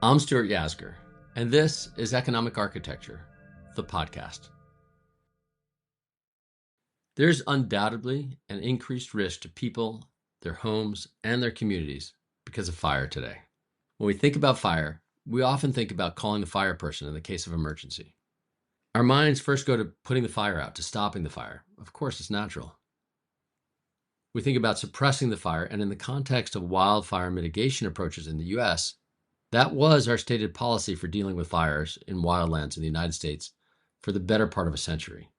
I'm Stuart Yasgur, and this is Economic Architecture, the podcast. There's undoubtedly an increased risk to people, their homes, and their communities because of fire today. When we think about fire, we often think about calling the fire person in the case of emergency. Our minds first go to putting the fire out, to stopping the fire. Of course, it's natural. We think about suppressing the fire, and in the context of wildfire mitigation approaches in the US, that was our stated policy for dealing with fires in wildlands in the United States for the better part of a century.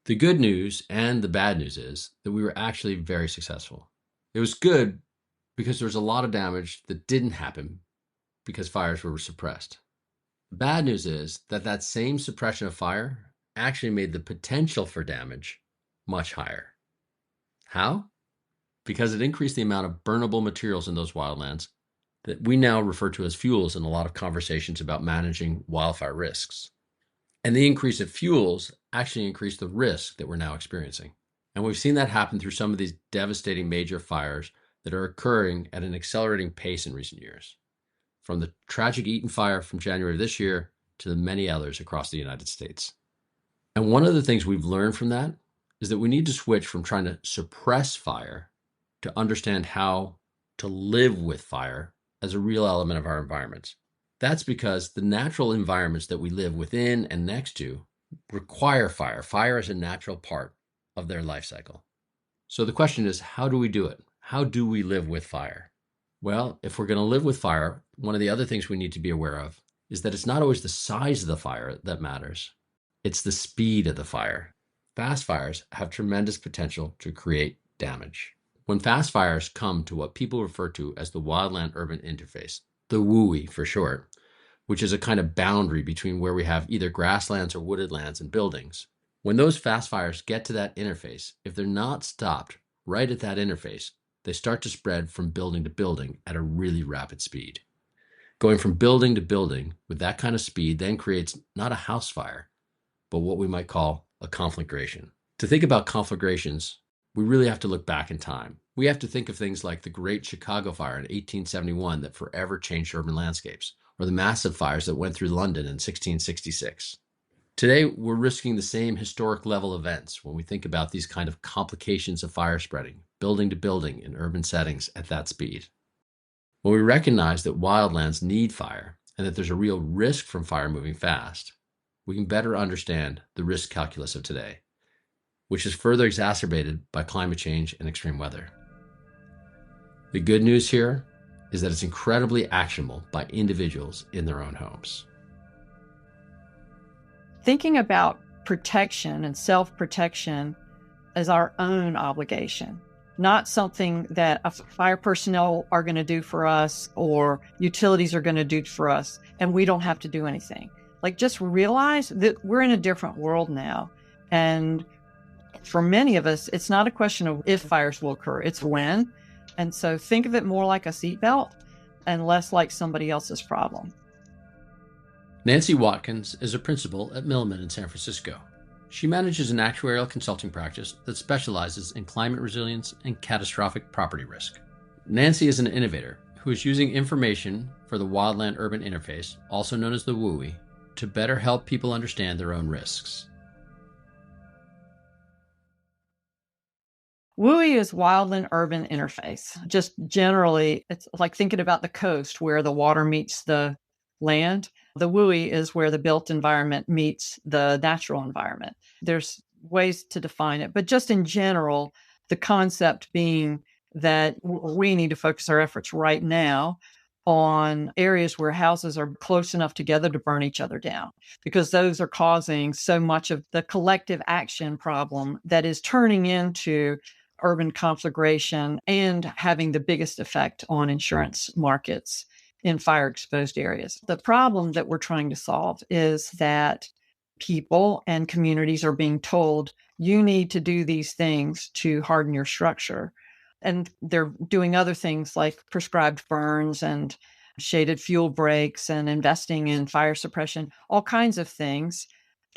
The good news and the bad news is that we were actually very successful. It was good because there was a lot of damage that didn't happen because fires were suppressed. The bad news is that that same suppression of fire actually made the potential for damage much higher. How? Because it increased the amount of burnable materials in those wildlands that we now refer to as fuels in a lot of conversations about managing wildfire risks. And the increase of fuels actually increased the risk that we're now experiencing. And we've seen that happen through some of these devastating major fires that are occurring at an accelerating pace in recent years, from the tragic Eaton fire from January of this year to the many others across the United States. And one of the things we've learned from that is that we need to switch from trying to suppress fire to understand how to live with fire as a real element of our environments. That's because the natural environments that we live within and next to require fire. Fire is a natural part of their life cycle. So the question is, how do we do it? How do we live with fire? Well, if we're going to live with fire, one of the other things we need to be aware of is that it's not always the size of the fire that matters. It's the speed of the fire. Fast fires have tremendous potential to create damage. When fast fires come to what people refer to as the Wildland-Urban Interface, the WUI for short, which is a kind of boundary between where we have either grasslands or wooded lands and buildings. When those fast fires get to that interface, if they're not stopped right at that interface, they start to spread from building to building at a really rapid speed. Going from building to building with that kind of speed then creates not a house fire, but what we might call a conflagration. To think about conflagrations, we really have to look back in time. We have to think of things like the Great Chicago Fire in 1871 that forever changed urban landscapes, or the massive fires that went through London in 1666. Today, we're risking the same historic level events when we think about these kind of complications of fire spreading, building to building in urban settings at that speed. When we recognize that wildlands need fire and that there's a real risk from fire moving fast, we can better understand the risk calculus of today, which is further exacerbated by climate change and extreme weather. The good news here is that it's incredibly actionable by individuals in their own homes. Thinking about protection and self-protection as our own obligation, not something that fire personnel are going to do for us or utilities are going to do for us, and we don't have to do anything. Like, just realize that we're in a different world now. And for many of us, it's not a question of if fires will occur, it's when. And so think of it more like a seatbelt and less like somebody else's problem. Nancy Watkins is a principal at Milliman in San Francisco. She manages an actuarial consulting practice that specializes in climate resilience and catastrophic property risk. Nancy is an innovator who is using information for the Wildland-Urban Interface, also known as the WUI, to better help people understand their own risks. WUI is Wildland-Urban Interface. Just generally, it's like thinking about the coast where the water meets the land. The WUI is where the built environment meets the natural environment. There's ways to define it, but just in general, the concept being that we need to focus our efforts right now on areas where houses are close enough together to burn each other down, because those are causing so much of the collective action problem that is turning into urban conflagration and having the biggest effect on insurance markets in fire-exposed areas. The problem that we're trying to solve is that people and communities are being told, you need to do these things to harden your structure. And they're doing other things like prescribed burns and shaded fuel breaks and investing in fire suppression, all kinds of things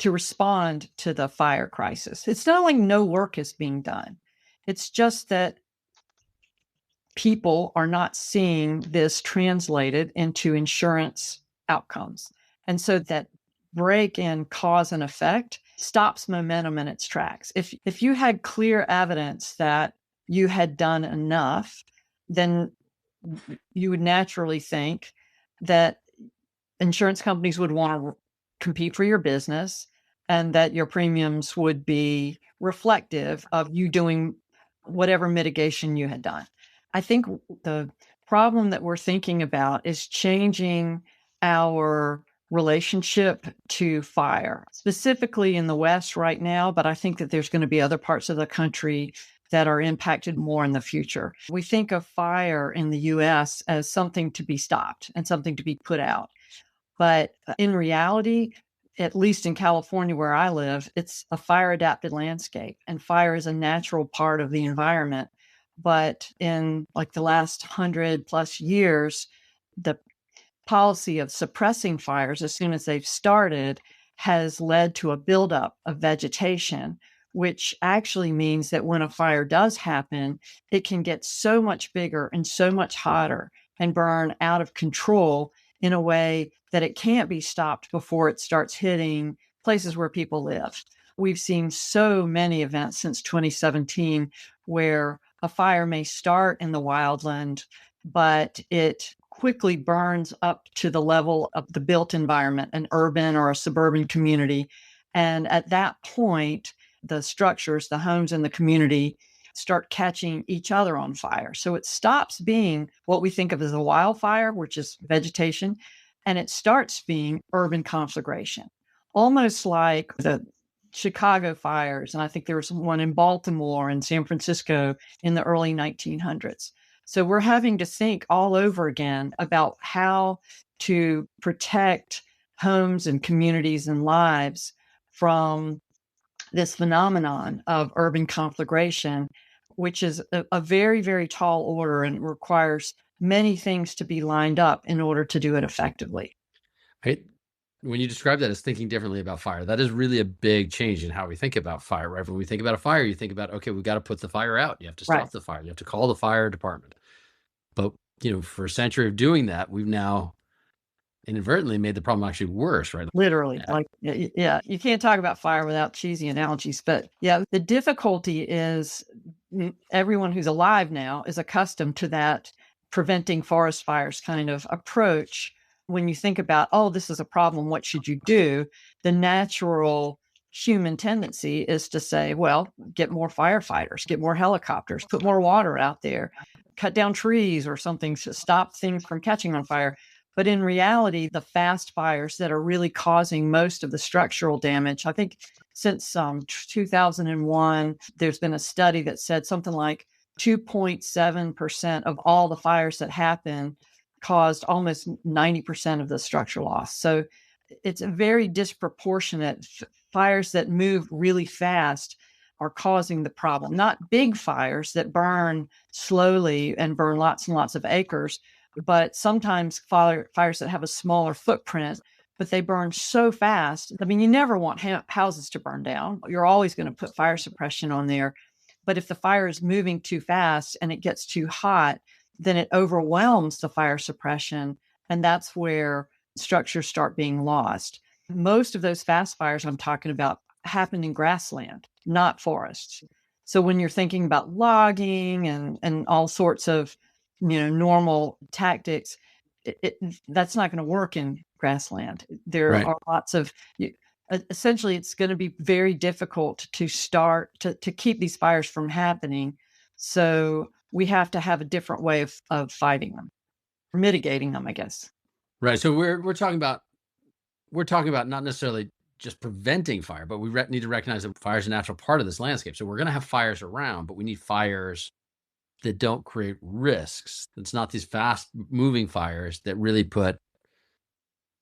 to respond to the fire crisis. It's not like no work is being done. It's just that people are not seeing this translated into insurance outcomes. And so that break in cause and effect stops momentum in its tracks. If you had clear evidence that you had done enough, then you would naturally think that insurance companies would want to compete for your business and that your premiums would be reflective of you doing whatever mitigation you had done. I think the problem that we're thinking about is changing our relationship to fire, specifically in the West right now, but I think that there's going to be other parts of the country that are impacted more in the future. We think of fire in the US as something to be stopped and something to be put out. But in reality, at least in California where I live, it's a fire adapted landscape and fire is a natural part of the environment. But in like the last 100+ years, the policy of suppressing fires as soon as they've started has led to a buildup of vegetation, which actually means that when a fire does happen, it can get so much bigger and so much hotter and burn out of control in a way that it can't be stopped before it starts hitting places where people live. We've seen so many events since 2017 where a fire may start in the wildland, but it quickly burns up to the level of the built environment, an urban or a suburban community. And at that point, the structures, the homes in the community start catching each other on fire. So it stops being what we think of as a wildfire, which is vegetation, and it starts being urban conflagration, almost like the Chicago fires. And I think there was one in Baltimore and San Francisco in the early 1900s. So we're having to think all over again about how to protect homes and communities and lives from this phenomenon of urban conflagration, which is a very, very tall order and requires many things to be lined up in order to do it effectively. Right? When you describe that as thinking differently about fire, that is really a big change in how we think about fire, right? When we think about a fire, you think about, okay, we've got to put the fire out. You have to Right. stop the fire. You have to call the fire department. But, for a century of doing that, we've now inadvertently made the problem actually worse, right? Literally, Yeah. like, yeah, you can't talk about fire without cheesy analogies. But yeah, the difficulty is everyone who's alive now is accustomed to that preventing forest fires kind of approach. When you think about, oh, this is a problem, what should you do? The natural human tendency is to say, well, get more firefighters, get more helicopters, put more water out there, cut down trees or something to stop things from catching on fire. But in reality, the fast fires that are really causing most of the structural damage, I think since 2001, there's been a study that said something like 2.7% of all the fires that happen caused almost 90% of the structural loss. So it's a very disproportionate. Fires that move really fast are causing the problem, not big fires that burn slowly and burn lots and lots of acres, but sometimes fires that have a smaller footprint, but they burn so fast. I mean, you never want houses to burn down. You're always going to put fire suppression on there. But if the fire is moving too fast and it gets too hot, then it overwhelms the fire suppression. And that's where structures start being lost. Most of those fast fires I'm talking about happen in grassland, not forests. So when you're thinking about logging and all sorts of normal tactics, that's not going to work in grassland. There Right. are lots of essentially it's going to be very difficult to start to keep these fires from happening. So we have to have a different way of fighting them, mitigating them, I guess. Right. So we're talking about not necessarily just preventing fire, but we need to recognize that fire is a natural part of this landscape. So we're going to have fires around, but we need fires that don't create risks. It's not these fast moving fires that really put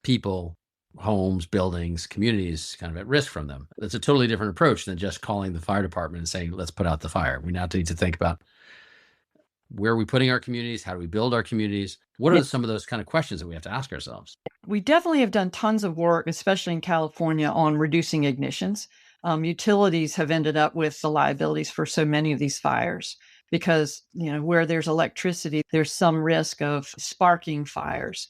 people, homes, buildings, communities kind of at risk from them. That's a totally different approach than just calling the fire department and saying, let's put out the fire. We now need to think about where are we putting our communities? How do we build our communities? What Yeah, are some of those kind of questions that we have to ask ourselves? we definitely have done tons of work, especially in California, on reducing ignitions. Utilities have ended up with the liabilities for so many of these fires. because, where there's electricity, there's some risk of sparking fires.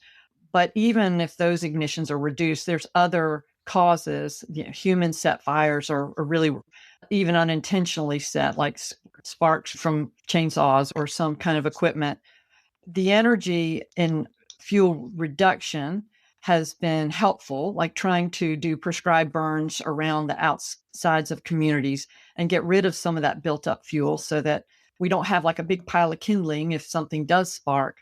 But even if those ignitions are reduced, there's other causes. Human set fires are really even unintentionally set, like sparks from chainsaws or some kind of equipment. The energy in fuel reduction has been helpful, like trying to do prescribed burns around the outsides of communities and get rid of some of that built up fuel so that we don't have like a big pile of kindling if something does spark.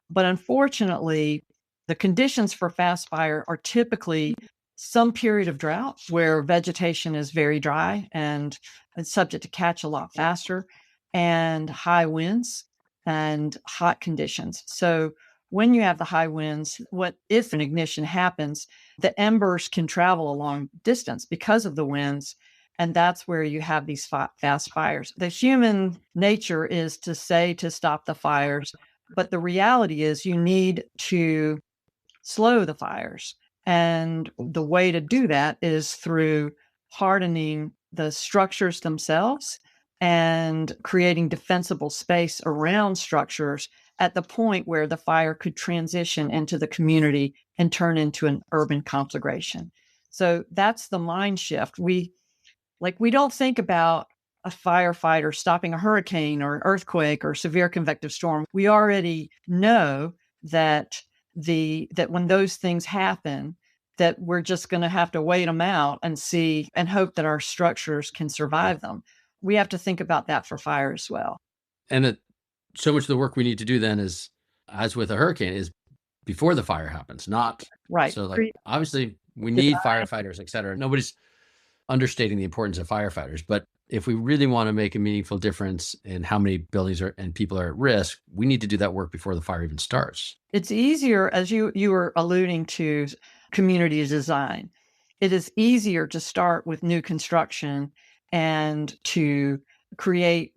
But unfortunately, the conditions for fast fire are typically some period of drought where vegetation is very dry and it's subject to catch a lot faster, and high winds and hot conditions. So when you have the high winds, what if an ignition happens, the embers can travel a long distance because of the winds. And that's where you have these fast fires. The human nature is to say to stop the fires, but the reality is you need to slow the fires. And the way to do that is through hardening the structures themselves and creating defensible space around structures at the point where the fire could transition into the community and turn into an urban conflagration. So that's the mind shift. We don't think about a firefighter stopping a hurricane or earthquake or severe convective storm. We already know that that when those things happen, that we're just going to have to wait them out and see and hope that our structures can survive them. We have to think about that for fire as well. And so much of the work we need to do then is, as with a hurricane, is before the fire happens, not Right. so like obviously we need firefighters, et cetera. Nobody's understating the importance of firefighters, but if we really want to make a meaningful difference in how many buildings and people are at risk, we need to do that work before the fire even starts. It's easier, as you were alluding to, community design. It is easier to start with new construction and to create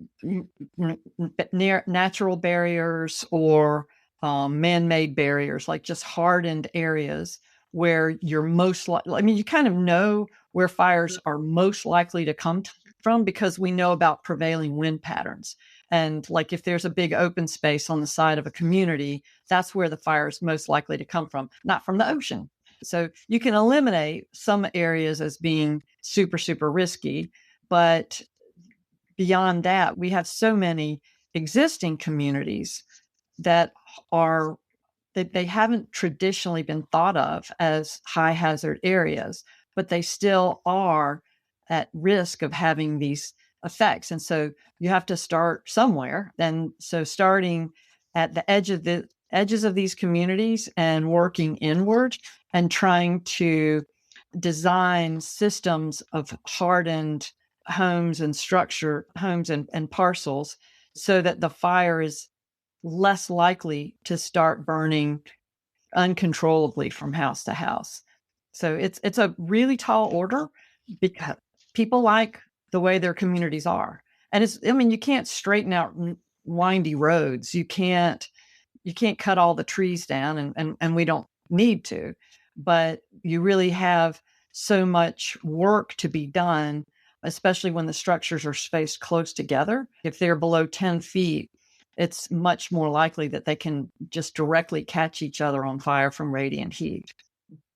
natural barriers or man-made barriers, like just hardened areas where you're most likely, you kind of know where fires are most likely to come from because we know about prevailing wind patterns. And like if there's a big open space on the side of a community, that's where the fire is most likely to come from, not from the ocean. So you can eliminate some areas as being super, super risky. But beyond that, we have so many existing communities that they haven't traditionally been thought of as high hazard areas, but they still are at risk of having these effects. And so you have to start somewhere. And so starting at the edges of these communities and working inward and trying to design systems of hardened homes and and parcels so that the fire is less likely to start burning uncontrollably from house to house. So it's a really tall order because people like the way their communities are. And you can't straighten out windy roads. You can't cut all the trees down and we don't need to, but you really have so much work to be done, especially when the structures are spaced close together. If they're below 10 feet, it's much more likely that they can just directly catch each other on fire from radiant heat.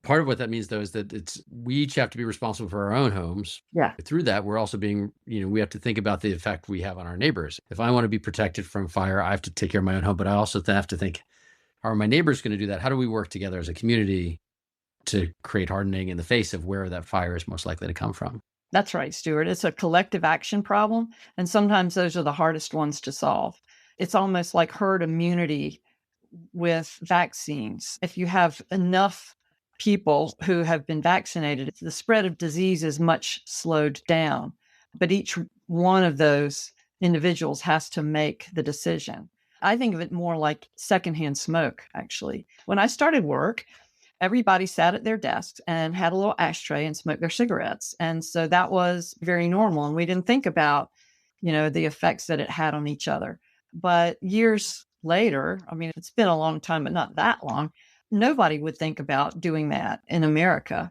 Part of what that means, though, is that we each have to be responsible for our own homes. Yeah. Through that, we're also being, we have to think about the effect we have on our neighbors. If I want to be protected from fire, I have to take care of my own home, but I also have to think, how are my neighbors going to do that? How do we work together as a community to create hardening in the face of where that fire is most likely to come from? That's right, Stuart. It's a collective action problem, and sometimes those are the hardest ones to solve. It's almost like herd immunity with vaccines. If you have enough people who have been vaccinated, the spread of disease is much slowed down. But each one of those individuals has to make the decision. I think of it more like secondhand smoke, actually. When I started work, everybody sat at their desks and had a little ashtray and smoked their cigarettes. And so that was very normal. And we didn't think about, the effects that it had on each other. But years later, it's been a long time, but not that long, nobody would think about doing that in America.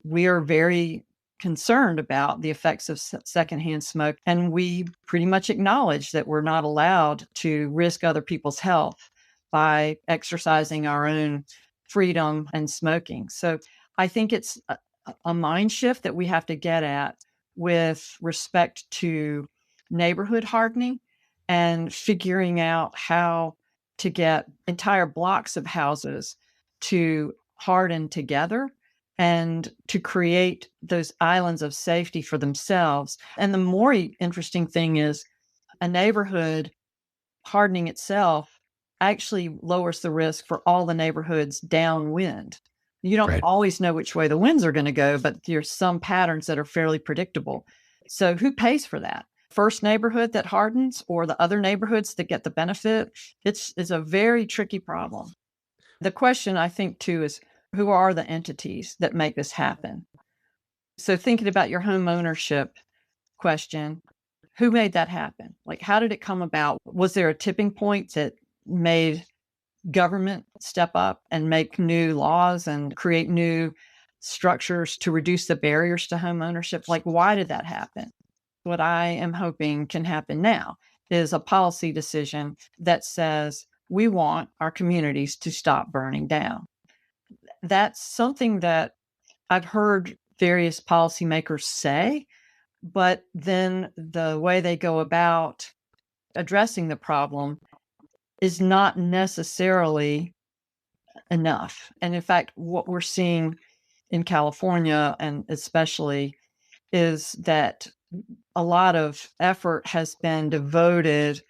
We are very concerned about the effects of secondhand smoke. And we pretty much acknowledge that we're not allowed to risk other people's health by exercising our own freedom and smoking. So I think it's a mind shift that we have to get at with respect to neighborhood hardening and figuring out how to get entire blocks of houses to harden together and to create those islands of safety for themselves. And the more interesting thing is a neighborhood hardening itself actually lowers the risk for all the neighborhoods downwind. You don't Right. always know which way the winds are going to go, but there's some patterns that are fairly predictable. So who pays for that? First neighborhood that hardens or the other neighborhoods that get the benefit? It's a very tricky problem. The question, I think, too, is who are the entities that make this happen? So thinking about your home ownership question, who made that happen? Like, how did it come about? Was there a tipping point that made government step up and make new laws and create new structures to reduce the barriers to home ownership? Like, why did that happen? What I am hoping can happen now is a policy decision that says we want our communities to stop burning down. That's something that I've heard various policymakers say, but then the way they go about addressing the problem is not necessarily enough. And in fact, what we're seeing in California, and especially, is that a lot of effort has been devoted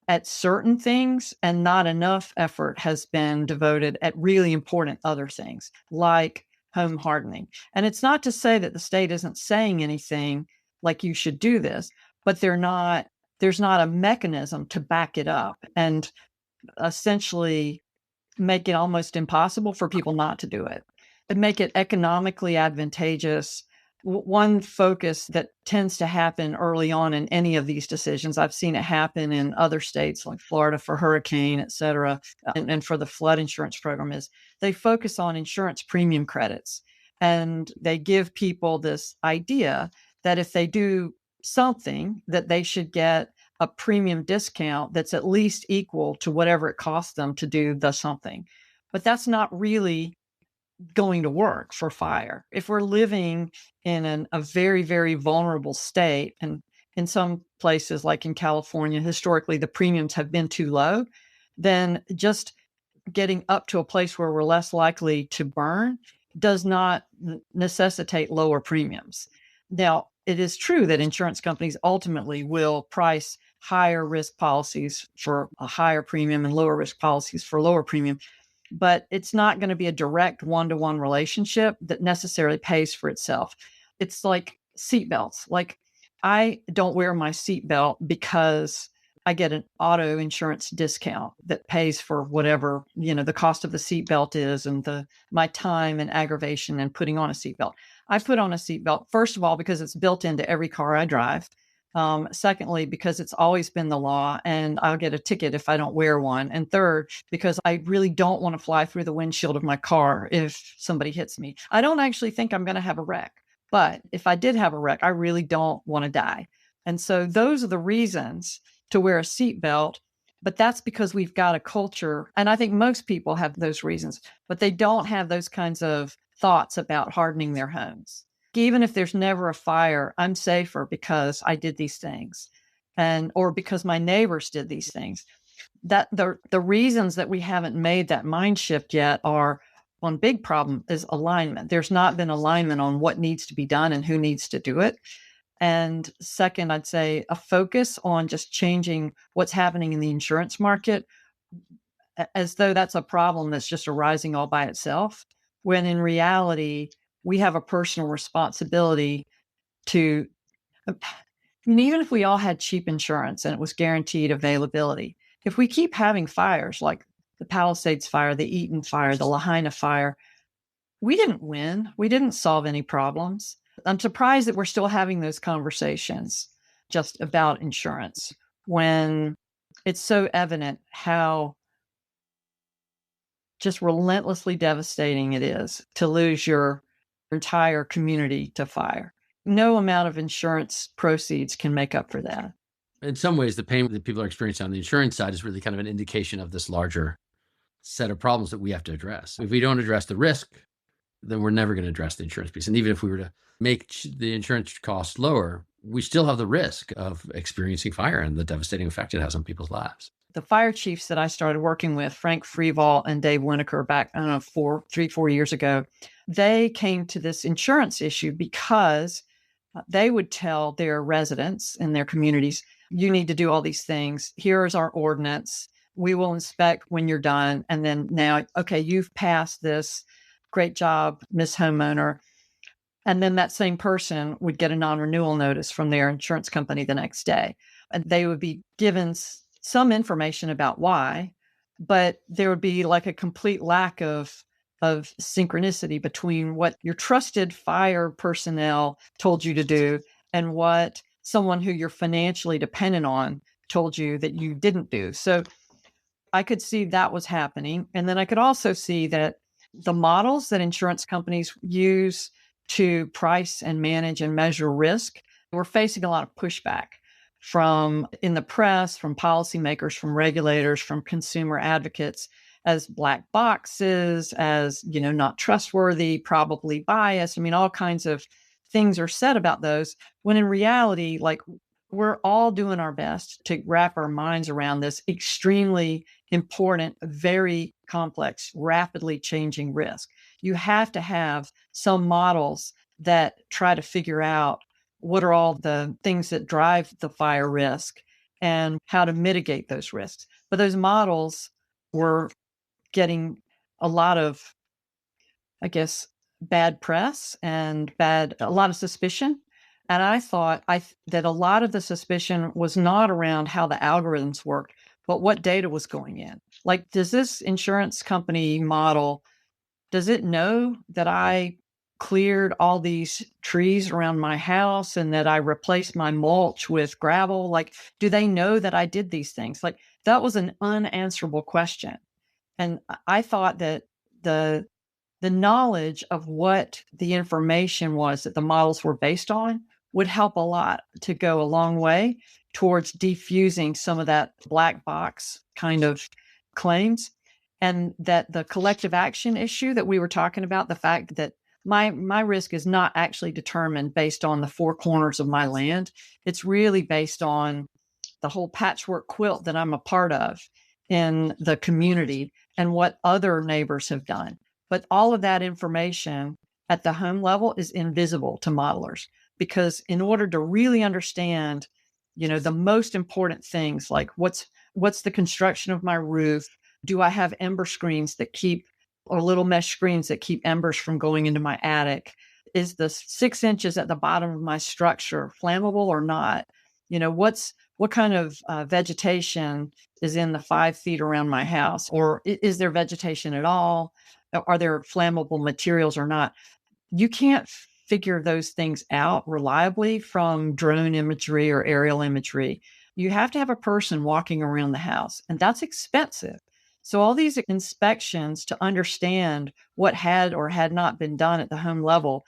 at certain things and not enough effort has been devoted at really important other things like home hardening. And it's not to say that the state isn't saying anything like you should do this, but there's not a mechanism to back it up and essentially make it almost impossible for people not to do it and make it economically advantageous. One focus that tends to happen early on in any of these decisions, I've seen it happen in other states like Florida for hurricane, et cetera, and for the flood insurance program, is they focus on insurance premium credits. And they give people this idea that if they do something, that they should get a premium discount that's at least equal to whatever it costs them to do the something. But that's not really going to work for fire. If we're living in a very, very vulnerable state, and in some places like in California, historically the premiums have been too low, then just getting up to a place where we're less likely to burn does not necessitate lower premiums. Now, it is true that insurance companies ultimately will price higher risk policies for a higher premium and lower risk policies for lower premium, but it's not going to be a direct one-to-one relationship that necessarily pays for itself. It's like seatbelts. Like, I don't wear my seatbelt because I get an auto insurance discount that pays for whatever, the cost of the seatbelt is and my time and aggravation in putting on a seatbelt. I put on a seatbelt, first of all, because it's built into every car I drive. Secondly, because it's always been the law and I'll get a ticket if I don't wear one. And third, because I really don't want to fly through the windshield of my car if somebody hits me. I don't actually think I'm going to have a wreck, but if I did have a wreck, I really don't want to die. And so those are the reasons to wear a seatbelt. But that's because we've got a culture, and I think most people have those reasons, but they don't have those kinds of thoughts about hardening their homes. Even if there's never a fire, I'm safer because I did these things, or because my neighbors did these things. That the reasons that we haven't made that mind shift yet are, one big problem is alignment. There's not been alignment on what needs to be done and who needs to do it. And second, I'd say a focus on just changing what's happening in the insurance market, as though that's a problem that's just arising all by itself, when in reality, we have a personal responsibility to, even if we all had cheap insurance and it was guaranteed availability, if we keep having fires like the Palisades fire, the Eaton fire, the Lahaina fire, we didn't win. We didn't solve any problems. I'm surprised that we're still having those conversations just about insurance when it's so evident how just relentlessly devastating it is to lose your entire community to fire. no amount of insurance proceeds can make up for that. In some ways, the pain that people are experiencing on the insurance side is really kind of an indication of this larger set of problems that we have to address. If we don't address the risk, then we're never going to address the insurance piece. And even if we were to make the insurance costs lower, we still have the risk of experiencing fire and the devastating effect it has on people's lives. The fire chiefs that I started working with, Frank Freeval and Dave Winokur, back, I don't know, 4 years ago, they came to this insurance issue because they would tell their residents in their communities, you need to do all these things. Here's our ordinance. We will inspect when you're done. And then now, okay, you've passed this. Great job, Miss Homeowner. And then that same person would get a non-renewal notice from their insurance company the next day. And they would be given some information about why, but there would be like a complete lack of synchronicity between what your trusted fire personnel told you to do and what someone who you're financially dependent on told you that you didn't do. So I could see that was happening. And then I could also see that the models that insurance companies use to price and manage and measure risk were facing a lot of pushback from in the press, from policymakers, from regulators, from consumer advocates as black boxes, as, not trustworthy, probably biased. I mean, all kinds of things are said about those, when in reality, like, we're all doing our best to wrap our minds around this extremely important, very complex, rapidly changing risk. You have to have some models that try to figure out what are all the things that drive the fire risk and how to mitigate those risks. But those models were getting a lot of, I guess, bad press and a lot of suspicion. And I thought that a lot of the suspicion was not around how the algorithms worked, but what data was going in. Like, does this insurance company model, does it know that I cleared all these trees around my house and that I replaced my mulch with gravel? Like, do they know that I did these things? Like, that was an unanswerable question. And I thought that the knowledge of what the information was that the models were based on would help a lot, to go a long way towards defusing some of that black box kind of claims. And that the collective action issue that we were talking about, the fact that my risk is not actually determined based on the four corners of my land. It's really based on the whole patchwork quilt that I'm a part of in the community and what other neighbors have done. But all of that information at the home level is invisible to modelers, because in order to really understand, the most important things, like what's the construction of my roof? Do I have ember screens that keep, or little mesh screens that keep embers from going into my attic? Is the 6 inches at the bottom of my structure flammable or not? What kind of vegetation is in the 5 feet around my house? Or is there vegetation at all? Are there flammable materials or not? You can't figure those things out reliably from drone imagery or aerial imagery. You have to have a person walking around the house, and that's expensive. So all these inspections to understand what had or had not been done at the home level,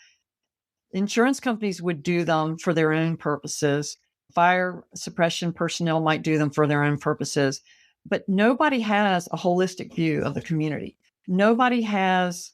insurance companies would do them for their own purposes. Fire suppression personnel might do them for their own purposes, but nobody has a holistic view of the community. Nobody has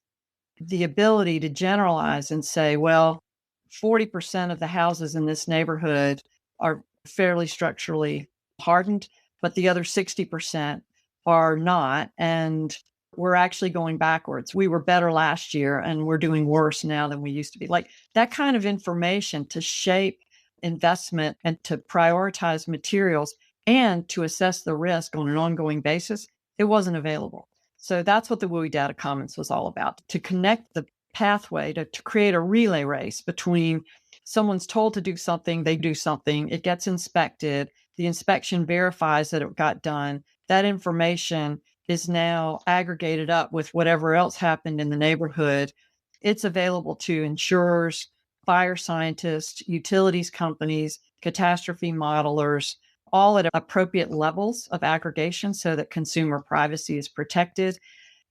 the ability to generalize and say, well, 40% of the houses in this neighborhood are fairly structurally hardened, but the other 60% are not. And we're actually going backwards. We were better last year and we're doing worse now than we used to be. Like, that kind of information to shape investment and to prioritize materials and to assess the risk on an ongoing basis, it wasn't available. So that's what the WUI Data Commons was all about, to connect the pathway, to create a relay race between someone's told to do something, they do something, it gets inspected, the inspection verifies that it got done. That information is now aggregated up with whatever else happened in the neighborhood. It's available to insurers, fire scientists, utilities companies, catastrophe modelers, all at appropriate levels of aggregation so that consumer privacy is protected.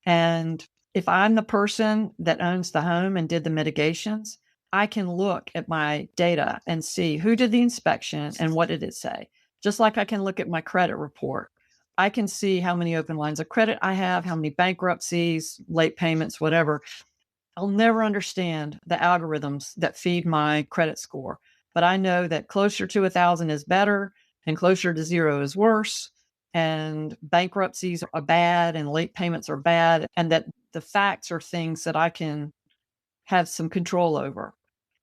And if I'm the person that owns the home and did the mitigations, I can look at my data and see who did the inspection and what did it say. Just like I can look at my credit report. I can see how many open lines of credit I have, how many bankruptcies, late payments, whatever. I'll never understand the algorithms that feed my credit score, but I know that closer to 1,000 is better and closer to zero is worse. And bankruptcies are bad and late payments are bad. And that the facts are things that I can have some control over.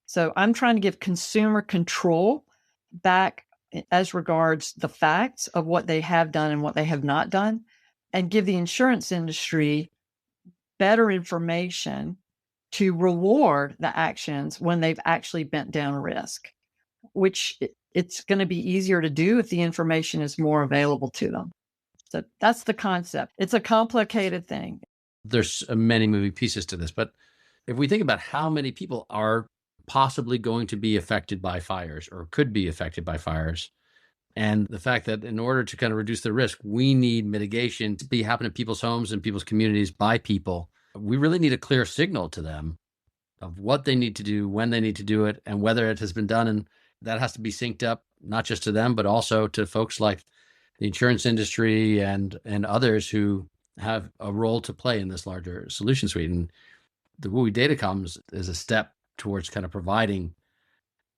So I'm trying to give consumer control back as regards the facts of what they have done and what they have not done, and give the insurance industry better information to reward the actions when they've actually bent down risk, which it's going to be easier to do if the information is more available to them. So that's the concept. It's a complicated thing. There's many moving pieces to this, but if we think about how many people are possibly going to be affected by fires or could be affected by fires, and the fact that in order to kind of reduce the risk, we need mitigation to be happening in people's homes and people's communities by people. We really need a clear signal to them of what they need to do, when they need to do it, and whether it has been done. And that has to be synced up, not just to them, but also to folks like the insurance industry and others who have a role to play in this larger solution suite. And the WUI Datacom is a step towards kind of providing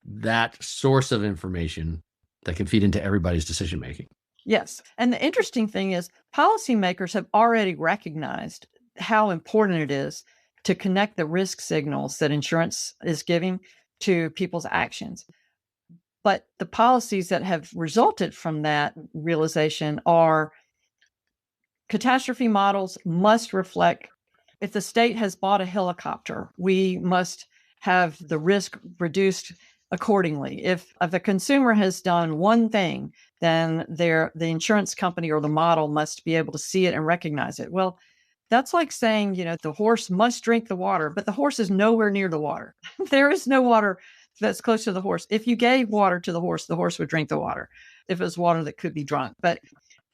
that source of information that can feed into everybody's decision making. Yes. And the interesting thing is policymakers have already recognized how important it is to connect the risk signals that insurance is giving to people's actions. But the policies that have resulted from that realization are catastrophe models must reflect, if the state has bought a helicopter, we must have the risk reduced accordingly. If a consumer has done one thing, then the insurance company or the model must be able to see it and recognize it. Well, that's like saying, the horse must drink the water, but the horse is nowhere near the water. There is no water that's close to the horse. If you gave water to the horse would drink the water if it was water that could be drunk. But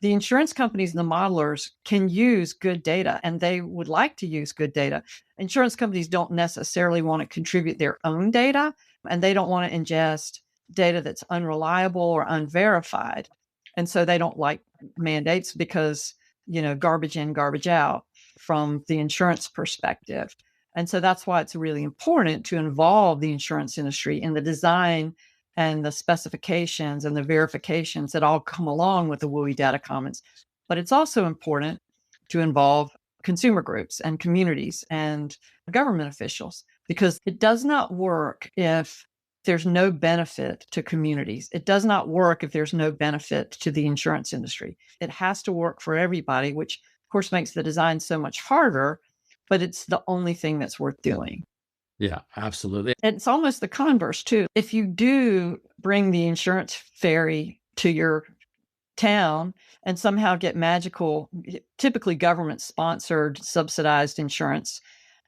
the insurance companies and the modelers can use good data, and they would like to use good data. Insurance companies don't necessarily want to contribute their own data, and they don't want to ingest data that's unreliable or unverified. And so they don't like mandates because, garbage in, garbage out from the insurance perspective. And so that's why it's really important to involve the insurance industry in the design and the specifications and the verifications that all come along with the WUI Data Commons. But it's also important to involve consumer groups and communities and government officials, because it does not work if there's no benefit to communities. It does not work if there's no benefit to the insurance industry. It has to work for everybody, which of course makes the design so much harder, but it's the only thing that's worth doing. Yeah, absolutely. It's almost the converse too. If you do bring the insurance ferry to your town and somehow get magical, typically government sponsored, subsidized insurance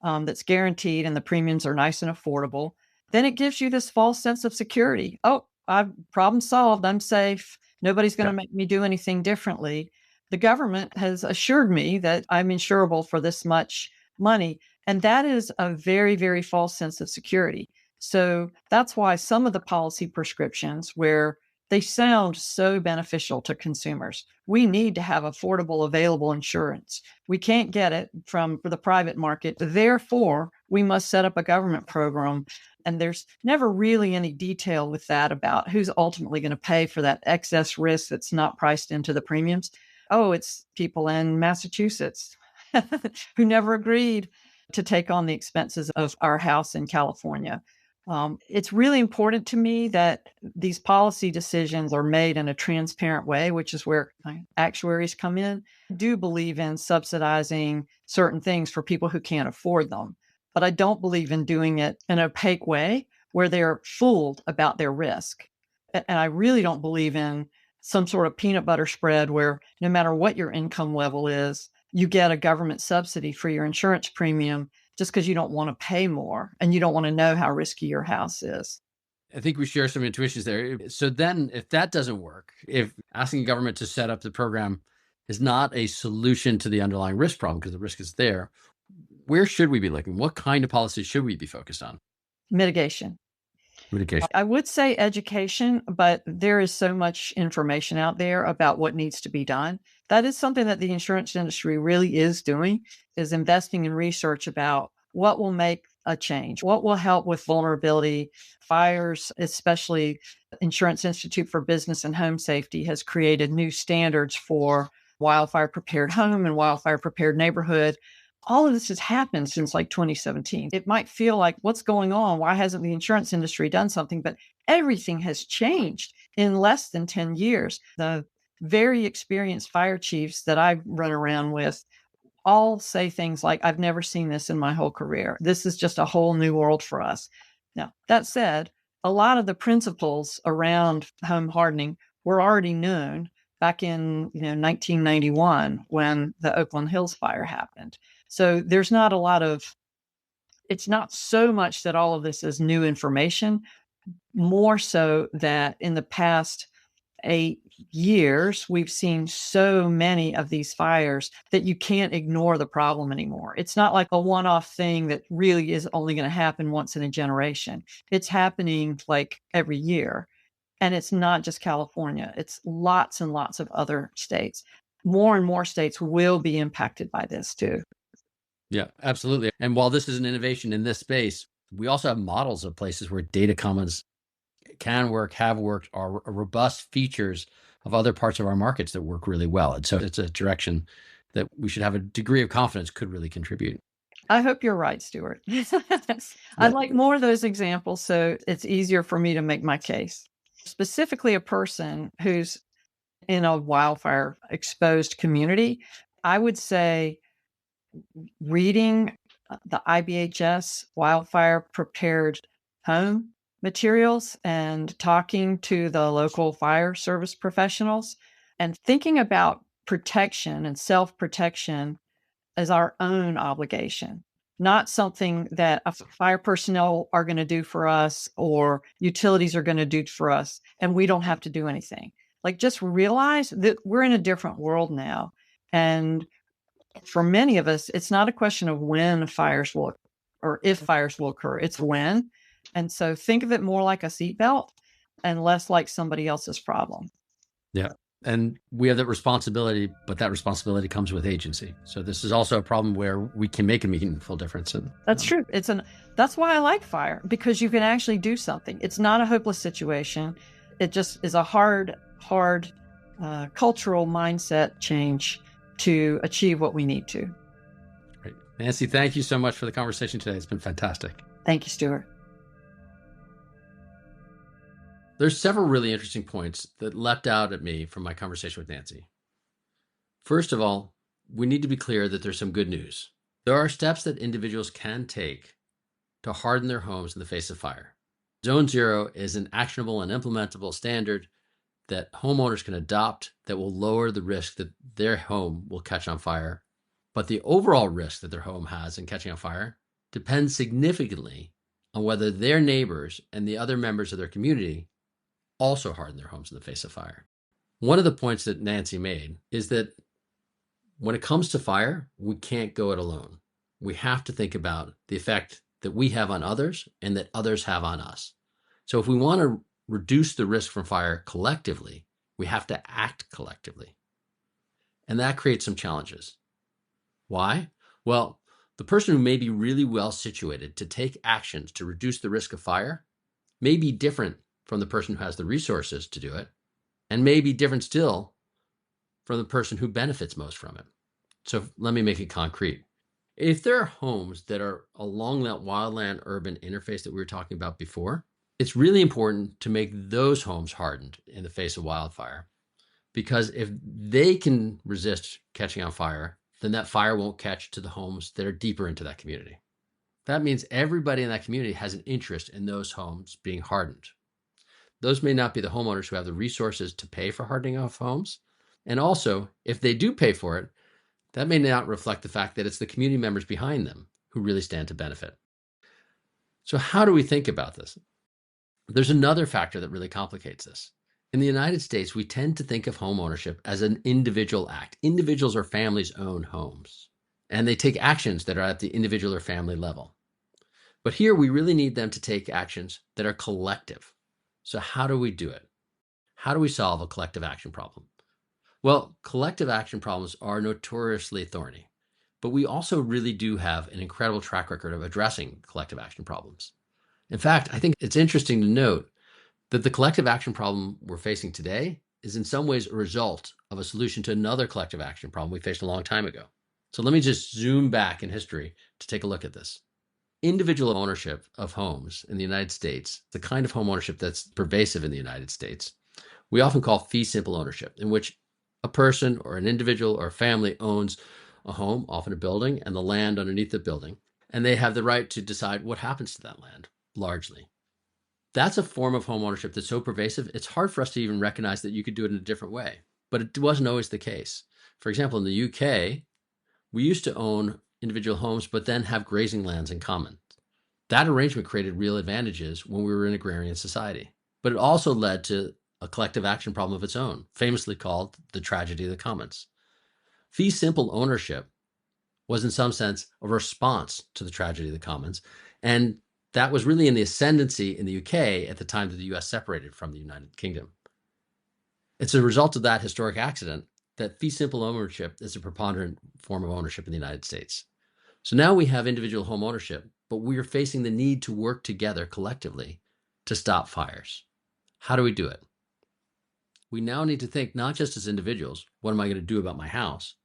that's guaranteed and the premiums are nice and affordable, then it gives you this false sense of security. Oh, I've problem solved. I'm safe. Nobody's going to make me do anything differently. The government has assured me that I'm insurable for this much money. And that is a very, very false sense of security. So that's why some of the policy prescriptions, where they sound so beneficial to consumers, we need to have affordable, available insurance. We can't get it from the private market. Therefore, we must set up a government program. And there's never really any detail with that about who's ultimately going to pay for that excess risk that's not priced into the premiums. Oh, it's people in Massachusetts who never agreed to take on the expenses of our house in California. It's really important to me that these policy decisions are made in a transparent way, which is where actuaries come in. I do believe in subsidizing certain things for people who can't afford them, but I don't believe in doing it in an opaque way where they're fooled about their risk. And I really don't believe in some sort of peanut butter spread where no matter what your income level is, you get a government subsidy for your insurance premium just because you don't want to pay more and you don't want to know how risky your house is. I think we share some intuitions there. So then if that doesn't work, if asking the government to set up the program is not a solution to the underlying risk problem because the risk is there, where should we be looking? What kind of policies should we be focused on? Mitigation. Mitigation. I would say education, but there is so much information out there about what needs to be done. That is something that the insurance industry really is doing, is investing in research about what will make a change, what will help with vulnerability. Fires, especially Insurance Institute for Business and Home Safety, has created new standards for wildfire prepared home and wildfire prepared neighborhood. All of this has happened since like 2017. It might feel like, what's going on? Why hasn't the insurance industry done something? But everything has changed in less than 10 years. The very experienced fire chiefs that I've run around with all say things like, I've never seen this in my whole career. This is just a whole new world for us. Now, that said, a lot of the principles around home hardening were already known back in 1991 when the Oakland Hills fire happened. So there's not a lot of, it's not so much that all of this is new information, more so that in the past 8 years, we've seen so many of these fires that you can't ignore the problem anymore. It's not like a one-off thing that really is only going to happen once in a generation. It's happening like every year. And it's not just California, it's lots and lots of other states. More and more states will be impacted by this too. Yeah, absolutely. And while this is an innovation in this space, we also have models of places where data commons can work, have worked, are robust features of other parts of our markets that work really well. And so it's a direction that we should have a degree of confidence could really contribute. I hope you're right, Stuart. I'd like more of those examples so it's easier for me to make my case. Specifically, a person who's in a wildfire exposed community, I would say reading the IBHS wildfire prepared home materials and talking to the local fire service professionals and thinking about protection and self-protection as our own obligation, not something that fire personnel are going to do for us or utilities are going to do for us, and we don't have to do anything. Like, just realize that we're in a different world now. And for many of us, it's not a question of when fires will or if fires will occur, it's when. And so think of it more like a seatbelt and less like somebody else's problem. Yeah. And we have that responsibility, but that responsibility comes with agency. So this is also a problem where we can make a meaningful difference. And that's true. That's why I like fire, because you can actually do something. It's not a hopeless situation. It just is a hard cultural mindset change to achieve what we need to. Great. Nancy, thank you so much for the conversation today. It's been fantastic. Thank you, Stuart. There's several really interesting points that leapt out at me from my conversation with Nancy. First of all, we need to be clear that there's some good news. There are steps that individuals can take to harden their homes in the face of fire. Zone Zero is an actionable and implementable standard that homeowners can adopt that will lower the risk that their home will catch on fire. But the overall risk that their home has in catching on fire depends significantly on whether their neighbors and the other members of their community also harden their homes in the face of fire. One of the points that Nancy made is that when it comes to fire, we can't go it alone. We have to think about the effect that we have on others and that others have on us. So if we want to reduce the risk from fire collectively, we have to act collectively. And that creates some challenges. Why? Well, the person who may be really well situated to take actions to reduce the risk of fire may be different from the person who has the resources to do it, and may be different still from the person who benefits most from it. So let me make it concrete. If there are homes that are along that wildland-urban interface that we were talking about before, it's really important to make those homes hardened in the face of wildfire, because if they can resist catching on fire, then that fire won't catch to the homes that are deeper into that community. That means everybody in that community has an interest in those homes being hardened. Those may not be the homeowners who have the resources to pay for hardening of homes. And also, if they do pay for it, that may not reflect the fact that it's the community members behind them who really stand to benefit. So how do we think about this? There's another factor that really complicates this. In the United States, we tend to think of home ownership as an individual act. Individuals or families own homes, and they take actions that are at the individual or family level. But here we really need them to take actions that are collective. So how do we do it? How do we solve a collective action problem? Well, collective action problems are notoriously thorny, but we also really do have an incredible track record of addressing collective action problems. In fact, I think it's interesting to note that the collective action problem we're facing today is in some ways a result of a solution to another collective action problem we faced a long time ago. So let me just zoom back in history to take a look at this. Individual ownership of homes in the United States, the kind of home ownership that's pervasive in the United States, we often call fee simple ownership, in which a person or an individual or a family owns a home, often a building, and the land underneath the building, and they have the right to decide what happens to that land, largely. That's a form of home ownership that's so pervasive, it's hard for us to even recognize that you could do it in a different way. But it wasn't always the case. For example, in the UK, we used to own individual homes, but then have grazing lands in common. That arrangement created real advantages when we were in agrarian society. But it also led to a collective action problem of its own, famously called the tragedy of the commons. Fee simple ownership was in some sense a response to the tragedy of the commons, and that was really in the ascendancy in the UK at the time that the US separated from the United Kingdom. It's a result of that historic accident that fee simple ownership is a preponderant form of ownership in the United States. So now we have individual home ownership, but we are facing the need to work together collectively to stop fires. How do we do it? We now need to think not just as individuals, what am I going to do about my house,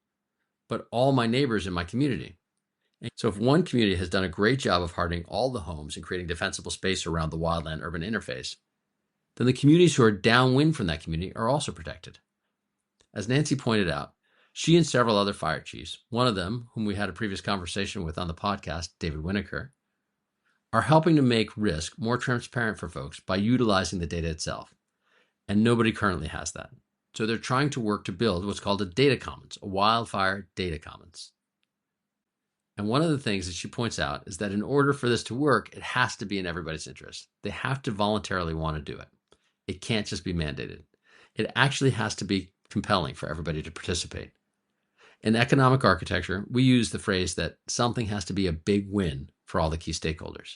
but all my neighbors in my community. And so if one community has done a great job of hardening all the homes and creating defensible space around the wildland-urban interface, then the communities who are downwind from that community are also protected. As Nancy pointed out, she and several other fire chiefs, one of them, whom we had a previous conversation with on the podcast, David Winokur, are helping to make risk more transparent for folks by utilizing the data itself. And nobody currently has that. So they're trying to work to build what's called a data commons, a wildfire data commons. And one of the things that she points out is that in order for this to work, it has to be in everybody's interest. They have to voluntarily want to do it. It can't just be mandated. It actually has to be compelling for everybody to participate. In economic architecture, we use the phrase that something has to be a big win for all the key stakeholders.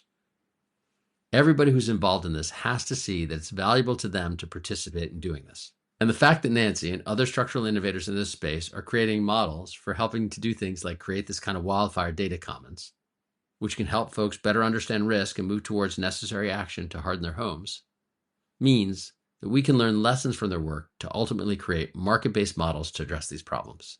Everybody who's involved in this has to see that it's valuable to them to participate in doing this. And the fact that Nancy and other structural innovators in this space are creating models for helping to do things like create this kind of wildfire data commons, which can help folks better understand risk and move towards necessary action to harden their homes, means that we can learn lessons from their work to ultimately create market-based models to address these problems.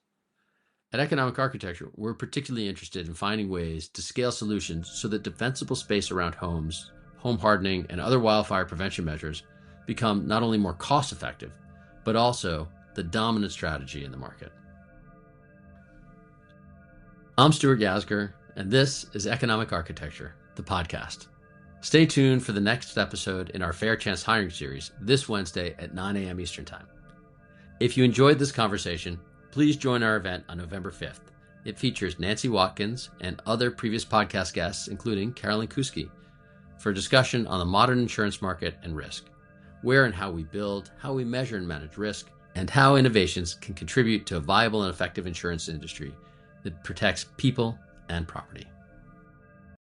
At Economic Architecture, we're particularly interested in finding ways to scale solutions so that defensible space around homes, home hardening, and other wildfire prevention measures become not only more cost-effective, but also the dominant strategy in the market. I'm Stuart Yasgur, and this is Economic Architecture, the podcast. Stay tuned for the next episode in our Fair Chance Hiring series this Wednesday at 9 a.m. Eastern Time. If you enjoyed this conversation, please join our event on November 5th. It features Nancy Watkins and other previous podcast guests, including Carolyn Kuski, for a discussion on the modern insurance market and risk, where and how we build, how we measure and manage risk, and how innovations can contribute to a viable and effective insurance industry that protects people and property.